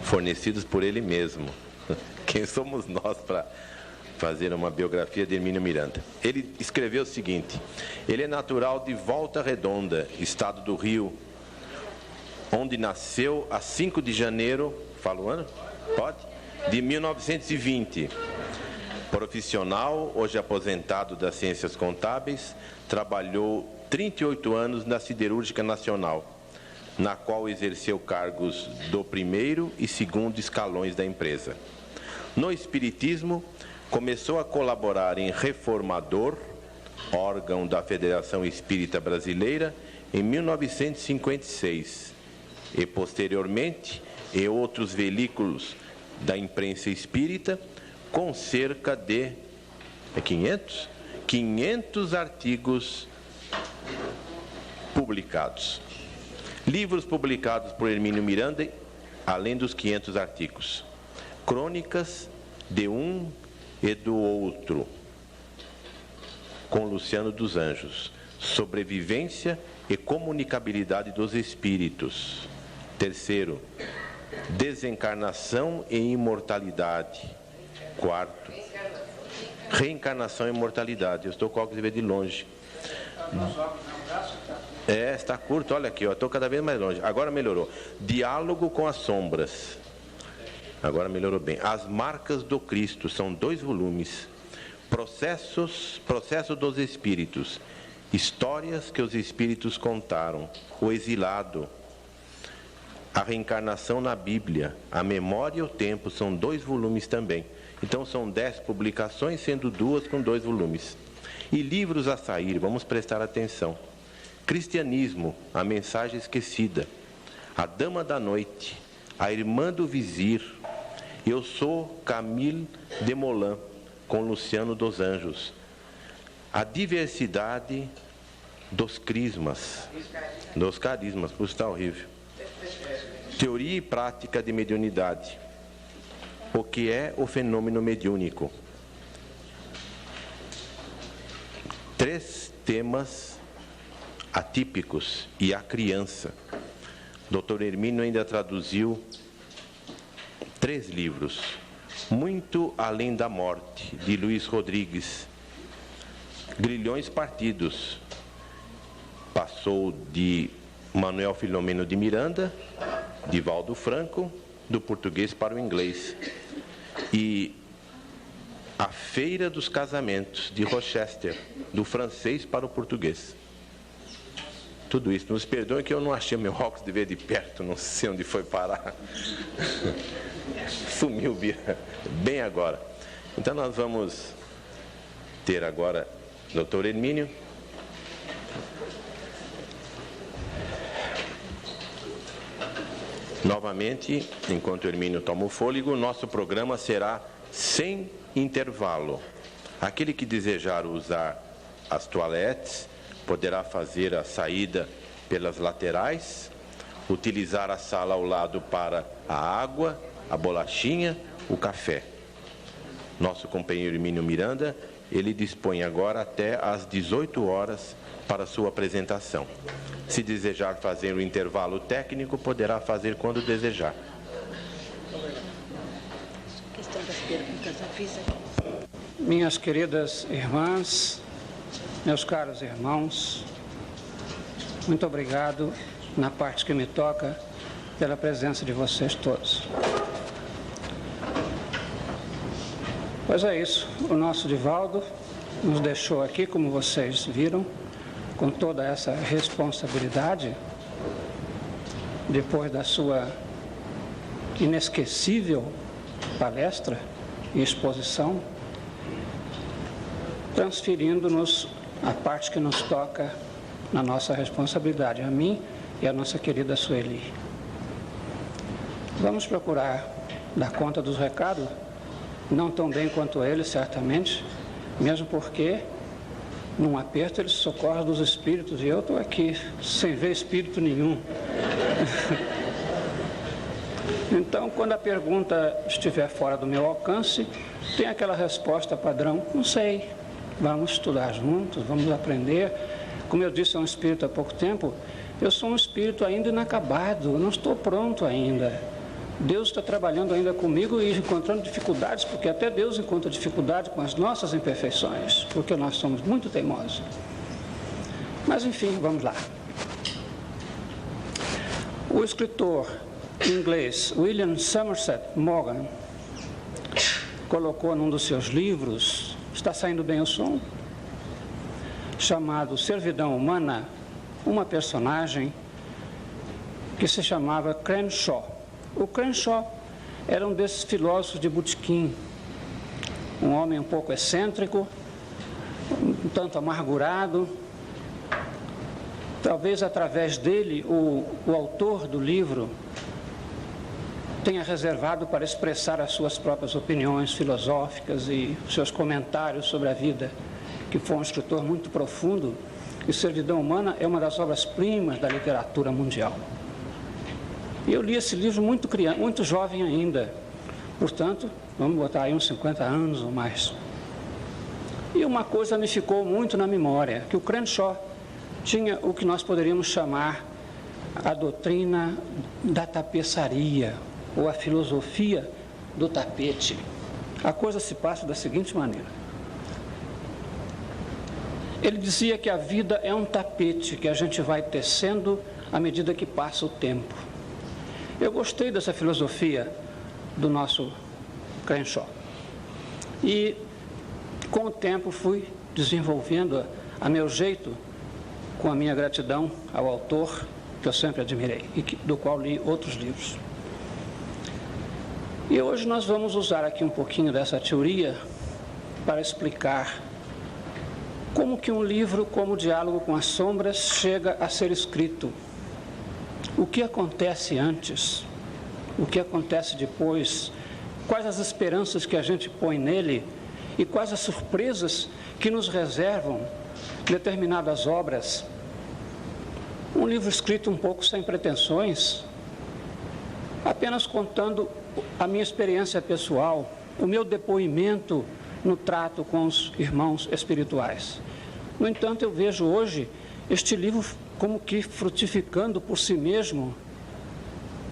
fornecidos por ele mesmo. Quem somos nós para fazer uma biografia de Hermínio Miranda? Ele escreveu o seguinte: ele é natural de Volta Redonda, estado do Rio, onde nasceu a 5 de janeiro, fala o ano? Pode? De 1920. Profissional, hoje aposentado das Ciências Contábeis, trabalhou 38 anos na Siderúrgica Nacional, na qual exerceu cargos do primeiro e segundo escalões da empresa. No Espiritismo, começou a colaborar em Reformador, órgão da Federação Espírita Brasileira, em 1956, e posteriormente em outros veículos da imprensa espírita, com cerca de 500 artigos publicados. Livros publicados por Hermínio Miranda, além dos 500 artigos. Crônicas de um e do outro, com Luciano dos Anjos. Sobrevivência e comunicabilidade dos espíritos. Terceiro, desencarnação e imortalidade. Quarto, reencarnação e imortalidade. Eu estou com o óculos de ver de longe. Está curto, olha aqui, estou cada vez mais longe. Agora melhorou. Diálogo com as sombras. Agora melhorou bem. As marcas do Cristo, são 2 volumes. Processo dos Espíritos. Histórias que os Espíritos contaram. O Exilado. A Reencarnação na Bíblia. A Memória e o Tempo, são 2 volumes também. Então são 10 publicações, sendo 2 com 2 volumes. E livros a sair, vamos prestar atenção. Cristianismo, a Mensagem Esquecida. A Dama da Noite. A Irmã do Vizir. Eu sou Camille Desmoulins, com Luciano dos Anjos. A Diversidade dos Crismas. Dos Carismas, por isso está horrível. Teoria e Prática de Mediunidade. O que é o fenômeno mediúnico? 3 temas atípicos e a criança. Dr. Hermínio ainda traduziu 3 livros. Muito Além da Morte, de Luiz Rodrigues. Grilhões Partidos. Passou de Manuel Filomeno de Miranda, de Valdo Franco, do português para o inglês. E A Feira dos Casamentos, de Rochester, do francês para o português. Tudo isso. Nos perdoem que eu não achei meu óculos de ver de perto, não sei onde foi parar. Sumiu bem agora. Então nós vamos ter agora Dr. Hermínio. Novamente, enquanto o Hermínio toma o fôlego, nosso programa será sem intervalo. Aquele que desejar usar as toaletes poderá fazer a saída pelas laterais, utilizar a sala ao lado para a água, a bolachinha, o café. Nosso companheiro Hermínio Miranda, ele dispõe agora até às 18 horas para sua apresentação. Se desejar fazer o intervalo técnico, poderá fazer quando desejar. Questão das perguntas eu fiz aqui. Minhas queridas irmãs, meus caros irmãos, muito obrigado, na parte que me toca, pela presença de vocês todos. Pois é isso, o nosso Divaldo nos deixou aqui, como vocês viram, com toda essa responsabilidade, depois da sua inesquecível palestra e exposição, transferindo-nos a parte que nos toca na nossa responsabilidade, a mim e a nossa querida Sueli. Vamos procurar dar conta dos recados, não tão bem quanto ele, certamente, mesmo porque, num aperto, ele socorre dos espíritos, e eu estou aqui sem ver espírito nenhum. Então, quando a pergunta estiver fora do meu alcance, tem aquela resposta padrão: não sei, vamos estudar juntos, vamos aprender. Como eu disse a um espírito há pouco tempo, eu sou um espírito ainda inacabado, eu não estou pronto ainda. Deus está trabalhando ainda comigo e encontrando dificuldades, porque até Deus encontra dificuldade com as nossas imperfeições, porque nós somos muito teimosos. Mas enfim, vamos lá. O escritor inglês William Somerset Maugham colocou num dos seus livros, está saindo bem o som, chamado Servidão Humana, uma personagem que se chamava Crenshaw. O Crenshaw era um desses filósofos de botequim, um homem um pouco excêntrico, um tanto amargurado. Talvez através dele o autor do livro tenha reservado para expressar as suas próprias opiniões filosóficas e seus comentários sobre a vida, que foi um escritor muito profundo, e Servidão Humana é uma das obras-primas da literatura mundial. E eu li esse livro muito jovem ainda, portanto, vamos botar aí uns 50 anos ou mais. E uma coisa me ficou muito na memória, que o Crenshaw tinha o que nós poderíamos chamar a doutrina da tapeçaria, ou a filosofia do tapete. A coisa se passa da seguinte maneira. Ele dizia que a vida é um tapete que a gente vai tecendo à medida que passa o tempo. Eu gostei dessa filosofia do nosso Crenshaw. E, com o tempo, fui desenvolvendo a meu jeito, com a minha gratidão ao autor, que eu sempre admirei, e do qual li outros livros. E hoje nós vamos usar aqui um pouquinho dessa teoria para explicar como que um livro como o Diálogo com as Sombras chega a ser escrito. O que acontece antes? O que acontece depois? Quais as esperanças que a gente põe nele? E quais as surpresas que nos reservam determinadas obras? Um livro escrito um pouco sem pretensões, apenas contando a minha experiência pessoal, o meu depoimento no trato com os irmãos espirituais. No entanto, eu vejo hoje este livro como que frutificando por si mesmo,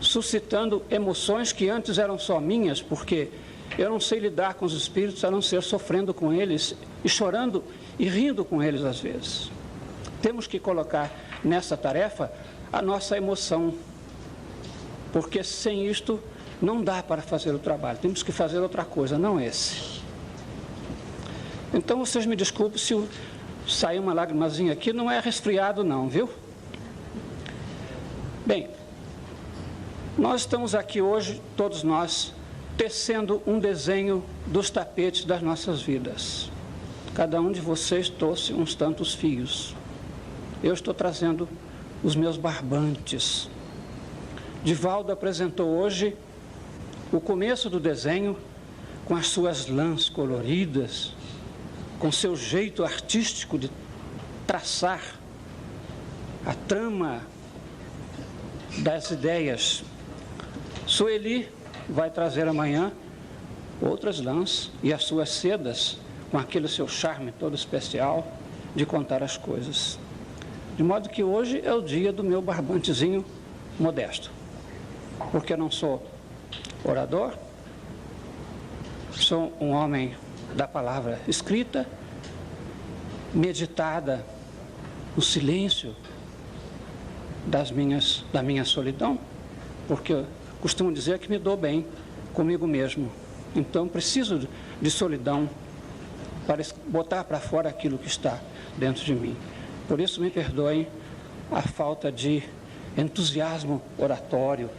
suscitando emoções que antes eram só minhas, porque eu não sei lidar com os espíritos a não ser sofrendo com eles e chorando e rindo com eles às vezes. Temos que colocar nessa tarefa a nossa emoção, porque sem isto não dá para fazer o trabalho. Temos que fazer outra coisa, não esse. Então vocês me desculpem se sair uma lagrimazinha aqui, não é resfriado não, viu? Bem, nós estamos aqui hoje, todos nós, tecendo um desenho dos tapetes das nossas vidas. Cada um de vocês trouxe uns tantos fios. Eu estou trazendo os meus barbantes. Divaldo apresentou hoje o começo do desenho com as suas lãs coloridas, com seu jeito artístico de traçar a trama das ideias. Sueli vai trazer amanhã outras lãs e as suas sedas, com aquele seu charme todo especial de contar as coisas. De modo que hoje é o dia do meu barbantezinho modesto, porque eu não sou orador, sou um homem da palavra escrita, meditada no silêncio da minha solidão, porque eu costumo dizer que me dou bem comigo mesmo. Então preciso de solidão para botar para fora aquilo que está dentro de mim. Por isso me perdoem a falta de entusiasmo oratório,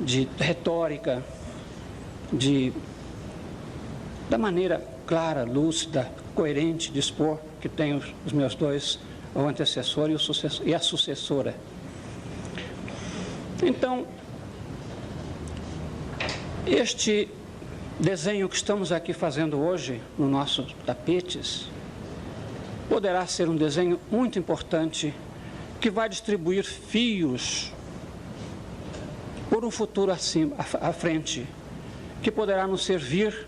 de retórica, da maneira clara, lúcida, coerente de expor que tem os meus dois, o antecessor e a sucessora. Então, este desenho que estamos aqui fazendo hoje no nosso tapetes poderá ser um desenho muito importante que vai distribuir fios por um futuro à frente, que poderá nos servir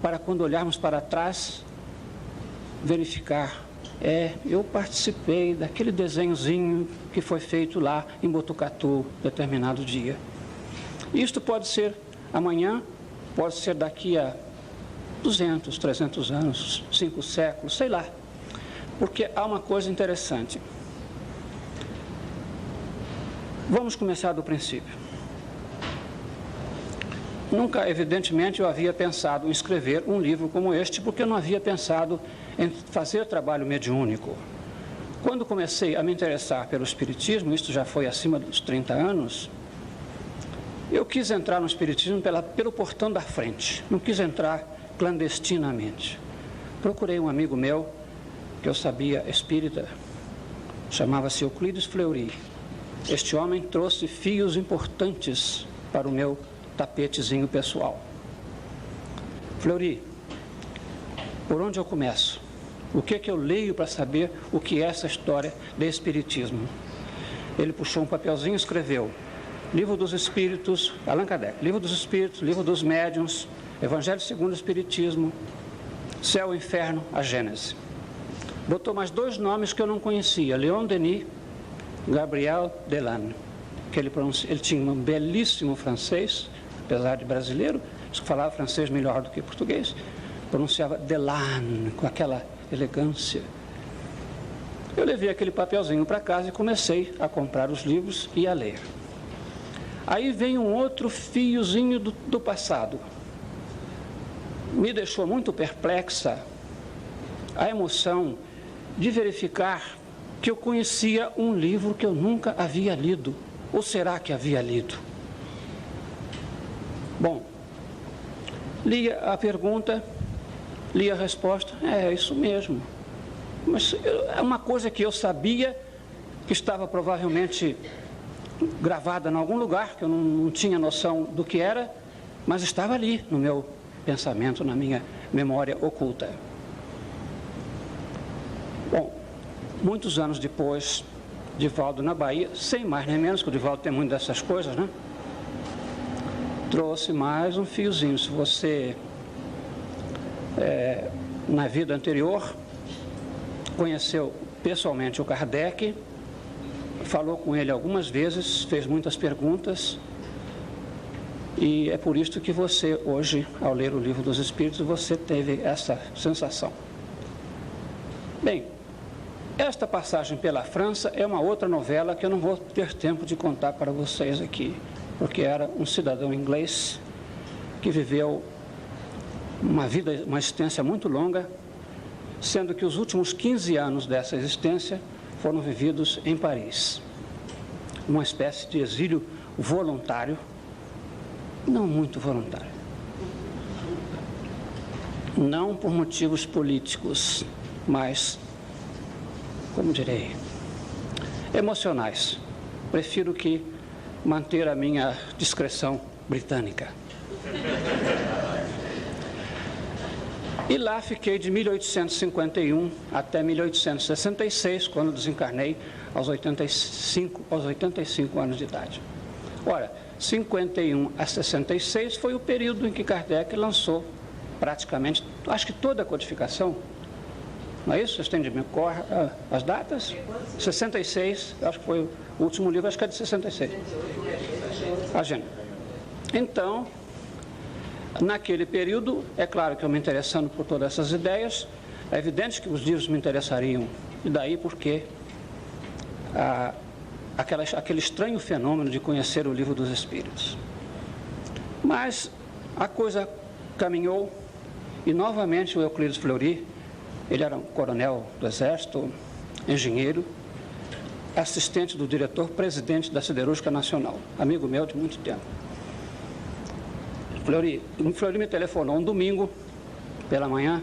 para, quando olharmos para trás, verificar, eu participei daquele desenhozinho que foi feito lá em Botucatu, determinado dia. Isto pode ser amanhã, pode ser daqui a 200, 300 anos, 5 séculos, sei lá. Porque há uma coisa interessante. Vamos começar do princípio. Nunca, evidentemente, eu havia pensado em escrever um livro como este, porque eu não havia pensado em fazer trabalho mediúnico. Quando comecei a me interessar pelo espiritismo, isto já foi acima dos 30 anos, eu quis entrar no espiritismo pelo portão da frente, não quis entrar clandestinamente. Procurei um amigo meu, que eu sabia espírita, chamava-se Euclides Fleury. Este homem trouxe fios importantes para o meu tapetezinho pessoal. Fleury, por onde eu começo? O que é que eu leio para saber o que é essa história de espiritismo? Ele puxou um papelzinho e escreveu: Livro dos Espíritos, Allan Kardec, Livro dos Espíritos, Livro dos Médiuns, Evangelho segundo o Espiritismo, Céu e Inferno, a Gênese. Botou mais 2 nomes que eu não conhecia, Leon Denis, Gabriel Delanne, que ele tinha um belíssimo francês, apesar de brasileiro, falava francês melhor do que português, pronunciava Delanne, com aquela elegância. Eu levei aquele papelzinho para casa e comecei a comprar os livros e a ler. Aí vem um outro fiozinho do passado. Me deixou muito perplexa a emoção de verificar que eu conhecia um livro que eu nunca havia lido. Ou será que havia lido? Bom, li a pergunta, li a resposta, é isso mesmo. Mas é uma coisa que eu sabia, que estava provavelmente gravada em algum lugar, que eu não tinha noção do que era, mas estava ali no meu pensamento, na minha memória oculta. Bom, muitos anos depois, Divaldo na Bahia, sem mais nem menos, que o Divaldo tem muito dessas coisas, né? Trouxe mais um fiozinho. Se você, na vida anterior, conheceu pessoalmente o Kardec, falou com ele algumas vezes, fez muitas perguntas, e é por isso que você, hoje, ao ler o Livro dos Espíritos, você teve essa sensação. Bem, esta passagem pela França é uma outra novela que eu não vou ter tempo de contar para vocês aqui, porque era um cidadão inglês que viveu uma existência muito longa, sendo que os últimos 15 anos dessa existência foram vividos em Paris. Uma espécie de exílio voluntário, não muito voluntário. Não por motivos políticos, mas, como direi, emocionais. Prefiro que manter a minha discreção britânica. E lá fiquei de 1851 até 1866, quando desencarnei aos 85 anos de idade. Ora, 51 a 66 foi o período em que Kardec lançou praticamente, acho que toda a codificação. Não é isso? Vocês têm de me correr as datas? 66, acho que foi o último livro, acho que é de 66. A Gênese. Então, naquele período, é claro que eu me interessando por todas essas ideias, é evidente que os livros me interessariam, e daí porque aquele estranho fenômeno de conhecer o Livro dos Espíritos. Mas a coisa caminhou, e novamente o Euclides Fleury, ele era um coronel do Exército, engenheiro, assistente do diretor, presidente da Siderúrgica Nacional, amigo meu de muito tempo. Fleury me telefonou um domingo pela manhã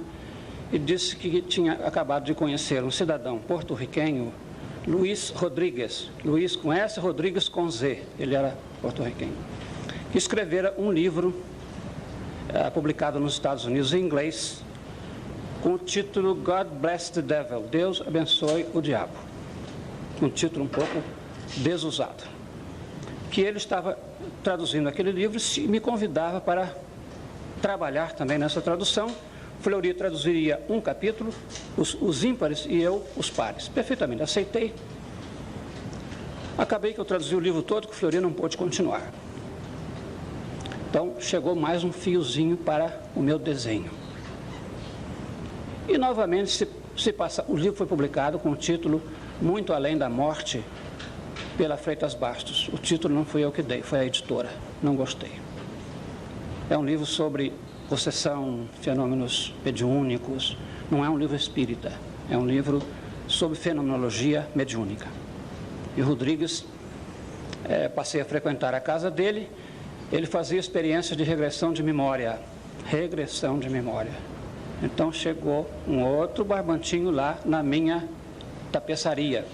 e disse que tinha acabado de conhecer um cidadão porto-riquenho, Luiz Rodrigues, Luiz com S, Rodrigues com Z, ele era porto-riquenho, que escrevera um livro publicado nos Estados Unidos em inglês, com o título God Bless the Devil, Deus abençoe o diabo, um título um pouco desusado, que ele estava traduzindo aquele livro e me convidava para trabalhar também nessa tradução. Fleury traduziria um capítulo, os ímpares, e eu os pares. Perfeitamente, aceitei. Acabei que eu traduzi o livro todo, que o Fleury não pôde continuar. Então, chegou mais um fiozinho para o meu desenho. E, novamente, o livro foi publicado com o título Muito Além da Morte, pela Freitas Bastos. O título não fui eu que dei, foi a editora. Não gostei. É um livro sobre possessão, fenômenos mediúnicos. Não é um livro espírita. É um livro sobre fenomenologia mediúnica. E o Rodrigues, passei a frequentar a casa dele. Ele fazia experiências de regressão de memória. Regressão de memória. Então chegou um outro barbantinho lá na minha tapeçaria.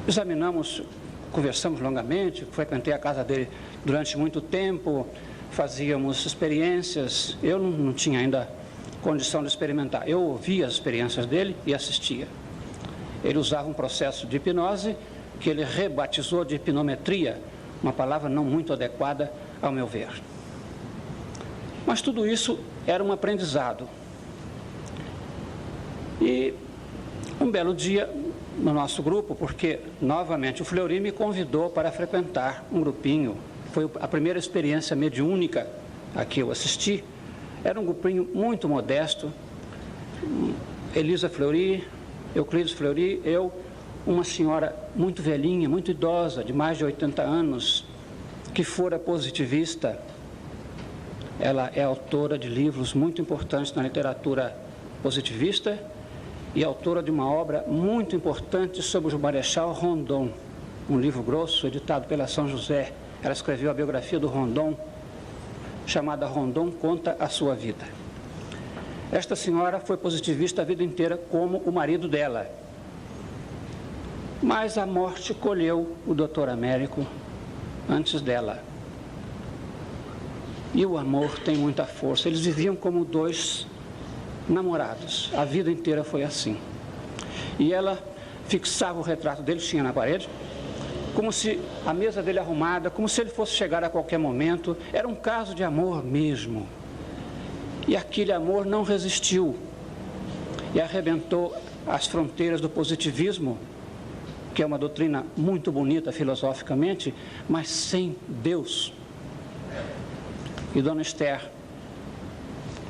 Examinamos, conversamos longamente, frequentei a casa dele durante muito tempo, fazíamos experiências. Eu não tinha ainda condição de experimentar. Eu ouvia as experiências dele e assistia. Ele usava um processo de hipnose que ele rebatizou de hipnometria, uma palavra não muito adequada ao meu ver. Mas tudo isso era um aprendizado. E um belo dia, no nosso grupo, porque, novamente, o Fleury me convidou para frequentar um grupinho. Foi a primeira experiência mediúnica a que eu assisti. Era um grupinho muito modesto. Elisa Fleury, Euclides Fleury, eu, uma senhora muito velhinha, muito idosa, de mais de 80 anos, que fora positivista. Ela é autora de livros muito importantes na literatura positivista e autora de uma obra muito importante sobre o Marechal Rondon, um livro grosso editado pela São José. Ela escreveu a biografia do Rondon, chamada Rondon Conta a Sua Vida. Esta senhora foi positivista a vida inteira, como o marido dela. Mas a morte colheu o doutor Américo antes dela. E o amor tem muita força. Eles viviam como dois namorados. A vida inteira foi assim. E ela fixava o retrato dele, tinha na parede, como se a mesa dele arrumada, como se ele fosse chegar a qualquer momento. Era um caso de amor mesmo. E aquele amor não resistiu. E arrebentou as fronteiras do positivismo, que é uma doutrina muito bonita filosoficamente, mas sem Deus. E Dona Esther,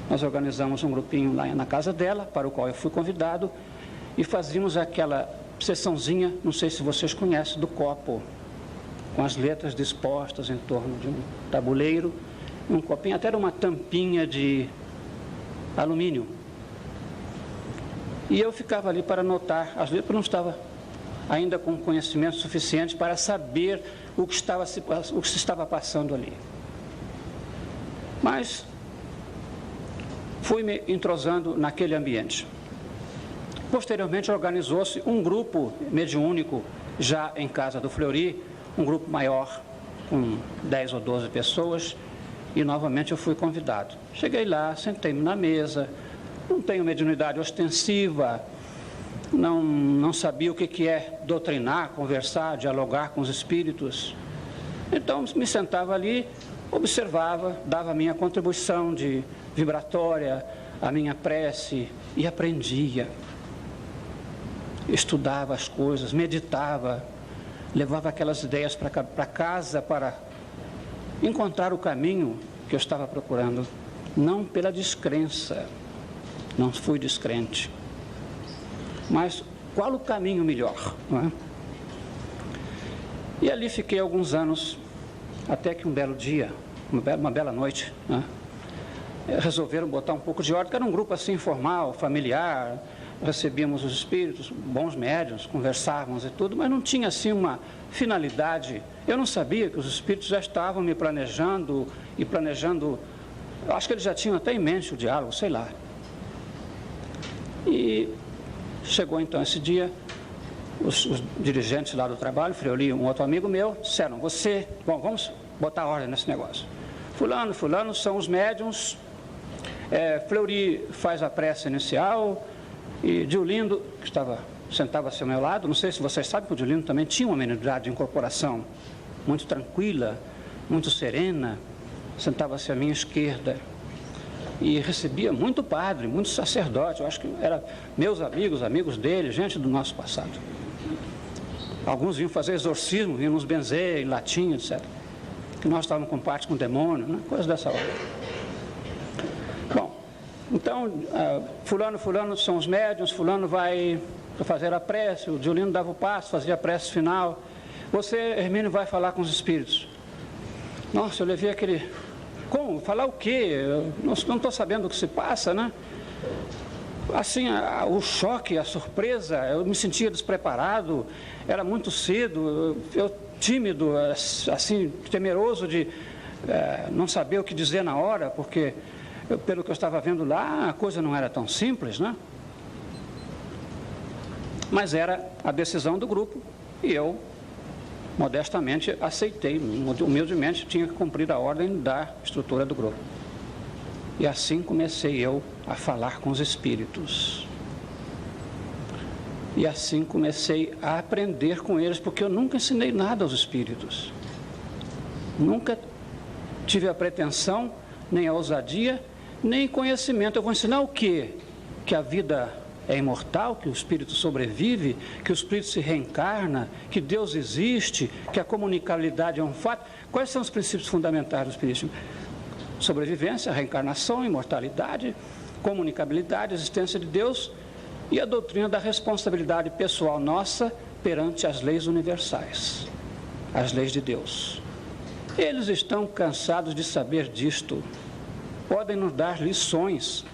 nós organizamos um grupinho lá na casa dela, para o qual eu fui convidado, e fazíamos aquela sessãozinha, não sei se vocês conhecem, do copo, com as letras dispostas em torno de um tabuleiro, um copinho, até era uma tampinha de alumínio. E eu ficava ali para anotar as letras, porque não estava ainda com conhecimento suficiente para saber o que se estava passando ali. Mas fui me entrosando naquele ambiente. Posteriormente organizou-se um grupo mediúnico já em casa do Fleury, um grupo maior, com 10 ou 12 pessoas, e novamente eu fui convidado. Cheguei lá, sentei-me na mesa, não tenho mediunidade ostensiva, não sabia o que é doutrinar, conversar, dialogar com os espíritos. Então me sentava ali, observava, dava a minha contribuição de vibratória, a minha prece e aprendia. Estudava as coisas, meditava, levava aquelas ideias para casa para encontrar o caminho que eu estava procurando. Não pela descrença, não fui descrente, mas qual o caminho melhor, não é? E ali fiquei alguns anos, até que um belo dia, uma bela noite, né, resolveram botar um pouco de ordem, que era um grupo assim informal, familiar, recebíamos os espíritos, bons médiuns, conversávamos e tudo, mas não tinha assim uma finalidade. Eu não sabia que os espíritos já estavam me planejando, eu acho que eles já tinham até em mente o diálogo, sei lá. E chegou então esse dia, os dirigentes lá do trabalho, Fleury e um outro amigo meu, disseram, vamos botar ordem nesse negócio. Fulano são os médiuns, Fleury faz a prece inicial, e Diolindo, que sentava-se ao meu lado, não sei se vocês sabem que o Diolindo também tinha uma mediunidade de incorporação muito tranquila, muito serena, sentava-se à minha esquerda e recebia muito padre, muito sacerdote, eu acho que eram meus amigos dele, gente do nosso passado. Alguns vinham fazer exorcismo, vinham nos benzer em latim, etc. Que nós estávamos com parte com o demônio, né? Coisa dessa hora. Bom, então, fulano são os médiuns, fulano vai fazer a prece, o Diolino dava o passo, fazia a prece final. Você, Hermínio, vai falar com os espíritos. Nossa, eu levei aquele... Como? Falar o quê? Eu não estou sabendo o que se passa, né? Assim, o choque, a surpresa, eu me sentia despreparado, era muito cedo, eu tímido, assim, temeroso de não saber o que dizer na hora, porque, pelo que eu estava vendo lá, a coisa não era tão simples, né? Mas era a decisão do grupo e eu, modestamente, aceitei, humildemente, tinha que cumprir a ordem da estrutura do grupo. E assim comecei eu a falar com os espíritos. E assim comecei a aprender com eles, porque eu nunca ensinei nada aos espíritos. Nunca tive a pretensão, nem a ousadia, nem conhecimento. Eu vou ensinar o quê? Que a vida é imortal, que o espírito sobrevive, que o espírito se reencarna, que Deus existe, que a comunicabilidade é um fato. Quais são os princípios fundamentais do espiritismo? Sobrevivência, reencarnação, imortalidade, comunicabilidade, existência de Deus e a doutrina da responsabilidade pessoal nossa perante as leis universais, as leis de Deus. Eles estão cansados de saber disto, podem nos dar lições.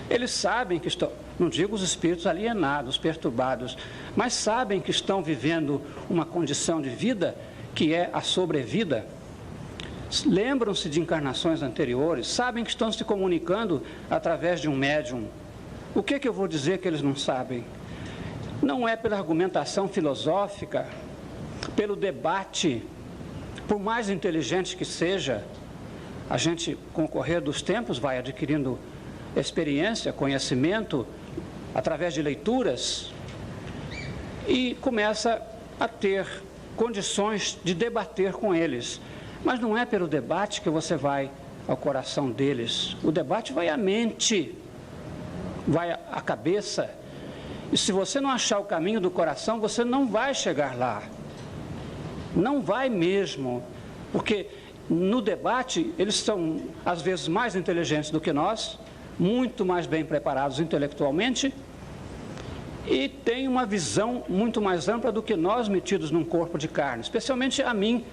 Eles sabem que estão, não digo os espíritos alienados, perturbados, mas sabem que estão vivendo uma condição de vida que é a sobrevida. Lembram-se de encarnações anteriores, sabem que estão se comunicando através de um médium. O que eu vou dizer que eles não sabem? Não é pela argumentação filosófica, pelo debate, por mais inteligente que seja, a gente, com o correr dos tempos, vai adquirindo experiência, conhecimento, através de leituras, e começa a ter condições de debater com eles. Mas não é pelo debate que você vai ao coração deles. O debate vai à mente, vai à cabeça. E se você não achar o caminho do coração, você não vai chegar lá. Não vai mesmo. Porque no debate, eles são, às vezes, mais inteligentes do que nós, muito mais bem preparados intelectualmente, e têm uma visão muito mais ampla do que nós metidos num corpo de carne. Especialmente a mim,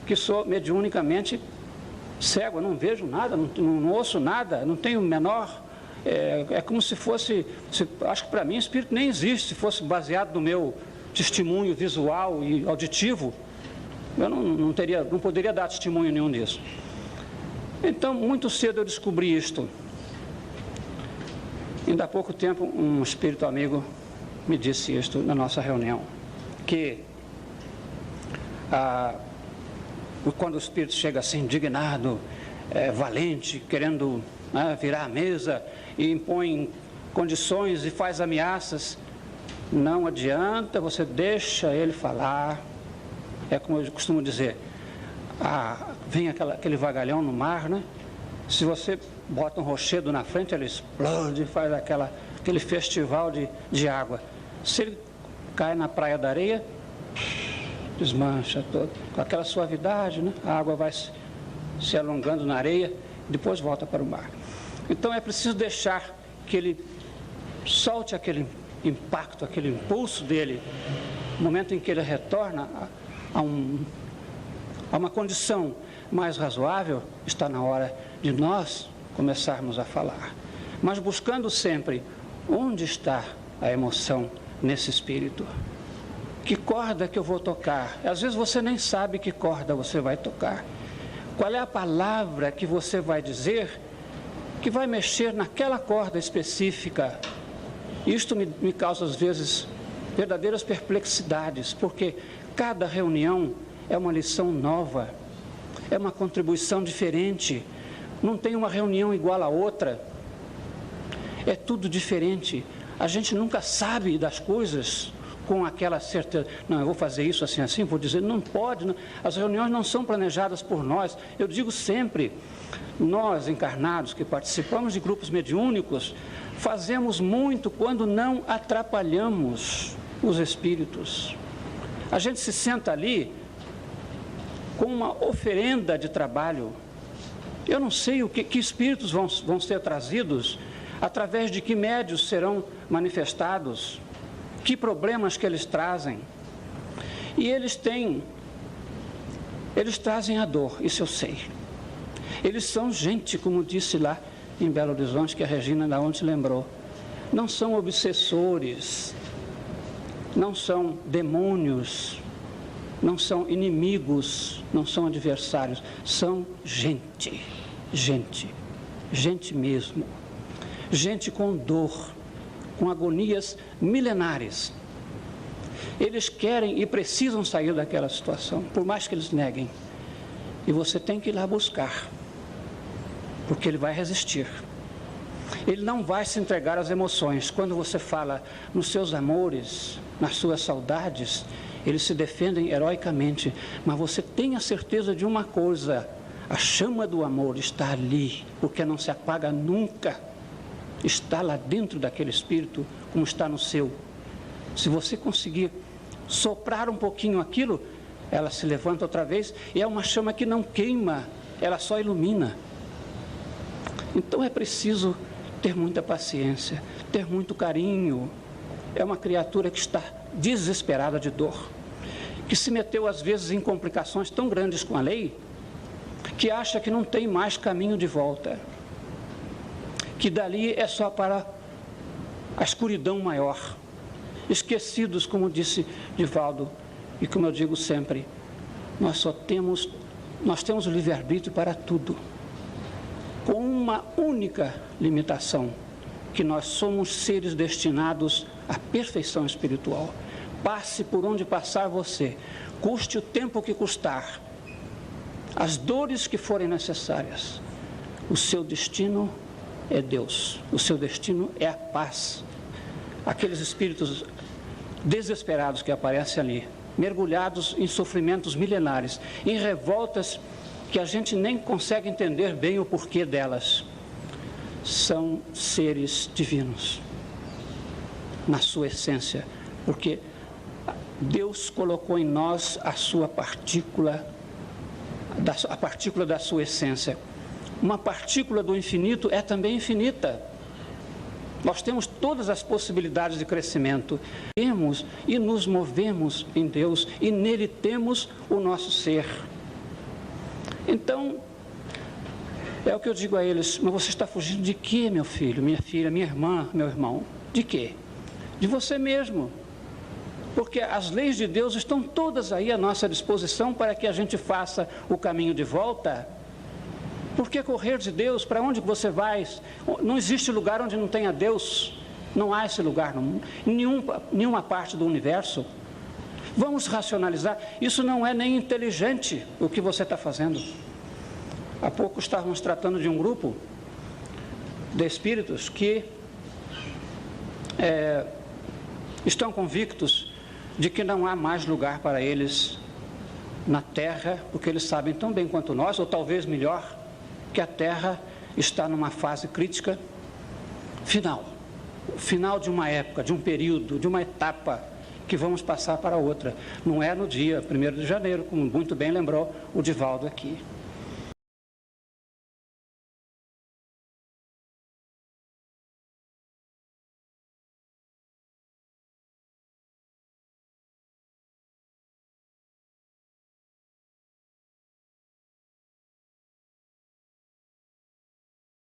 que sou mediunicamente cego, eu não vejo nada, não ouço nada, não tenho o menor... É como se fosse... acho que para mim o espírito nem existe. Se fosse baseado no meu testemunho visual e auditivo, eu não poderia dar testemunho nenhum disso. Então, muito cedo eu descobri isto. Ainda há pouco tempo, um espírito amigo me disse isto na nossa reunião, que quando o espírito chega assim, indignado, valente, querendo virar a mesa e impõe condições e faz ameaças, não adianta, você deixa ele falar. É como eu costumo dizer, vem aquele vagalhão no mar, né? Se você bota um rochedo na frente, ele explode, faz aquele festival de água. Se ele cai na praia da areia, desmancha todo, com aquela suavidade, né? A água vai se alongando na areia, depois volta para o mar. Então é preciso deixar que ele solte aquele impacto, aquele impulso dele, no momento em que ele retorna a uma condição mais razoável, está na hora de nós começarmos a falar. Mas buscando sempre onde está a emoção nesse espírito. Que corda que eu vou tocar? Às vezes você nem sabe que corda você vai tocar. Qual é a palavra que você vai dizer que vai mexer naquela corda específica? Isto me causa, às vezes, verdadeiras perplexidades, porque cada reunião é uma lição nova, é uma contribuição diferente, não tem uma reunião igual a outra, é tudo diferente. A gente nunca sabe das coisas com aquela certeza, não, eu vou fazer isso assim, assim, vou dizer, não pode, não. As reuniões não são planejadas por nós. Eu digo sempre, nós encarnados que participamos de grupos mediúnicos, fazemos muito quando não atrapalhamos os espíritos. A gente se senta ali com uma oferenda de trabalho. Eu não sei que espíritos vão ser trazidos, através de que médios serão manifestados, que problemas que eles trazem. E eles trazem a dor, isso eu sei. Eles são gente, como disse lá em Belo Horizonte, que a Regina da onde lembrou. Não são obsessores, não são demônios, não são inimigos, não são adversários, são gente mesmo, gente com dor, com agonias milenares. Eles querem e precisam sair daquela situação, por mais que eles neguem. E você tem que ir lá buscar, porque ele vai resistir. Ele não vai se entregar às emoções. Quando você fala nos seus amores, nas suas saudades, eles se defendem heroicamente. Mas você tem a certeza de uma coisa: a chama do amor está ali, porque não se apaga nunca. Está lá dentro daquele espírito, como está no seu. Se você conseguir soprar um pouquinho aquilo, ela se levanta outra vez, e é uma chama que não queima, ela só ilumina. Então é preciso ter muita paciência, ter muito carinho. É uma criatura que está desesperada de dor, que se meteu às vezes em complicações tão grandes com a lei, que acha que não tem mais caminho de volta, que dali é só para a escuridão maior. Esquecidos, como disse Divaldo, e como eu digo sempre, nós temos o livre-arbítrio para tudo, com uma única limitação, que nós somos seres destinados à perfeição espiritual. Passe por onde passar você, custe o tempo que custar, as dores que forem necessárias, o seu destino é Deus, o seu destino é a paz. Aqueles espíritos desesperados que aparecem ali, mergulhados em sofrimentos milenares, em revoltas que a gente nem consegue entender bem o porquê delas, são seres divinos, na sua essência, porque Deus colocou em nós a sua partícula, a partícula da sua essência. Uma partícula do infinito é também infinita. Nós temos todas as possibilidades de crescimento. Temos e nos movemos em Deus, e nele temos o nosso ser. Então, é o que eu digo a eles: mas você está fugindo de quê, meu filho, minha filha, minha irmã, meu irmão? De quê? De você mesmo. Porque as leis de Deus estão todas aí à nossa disposição para que a gente faça o caminho de volta. Por que correr de Deus? Para onde você vai? Não existe lugar onde não tenha Deus. Não há esse lugar no mundo, em nenhuma parte do universo. Vamos racionalizar. Isso não é nem inteligente o que você está fazendo. Há pouco estávamos tratando de um grupo de espíritos que estão convictos de que não há mais lugar para eles na Terra, porque eles sabem tão bem quanto nós, ou talvez melhor, que a Terra está numa fase crítica final de uma época, de um período, de uma etapa que vamos passar para outra. Não é no dia 1º de janeiro, como muito bem lembrou o Divaldo aqui.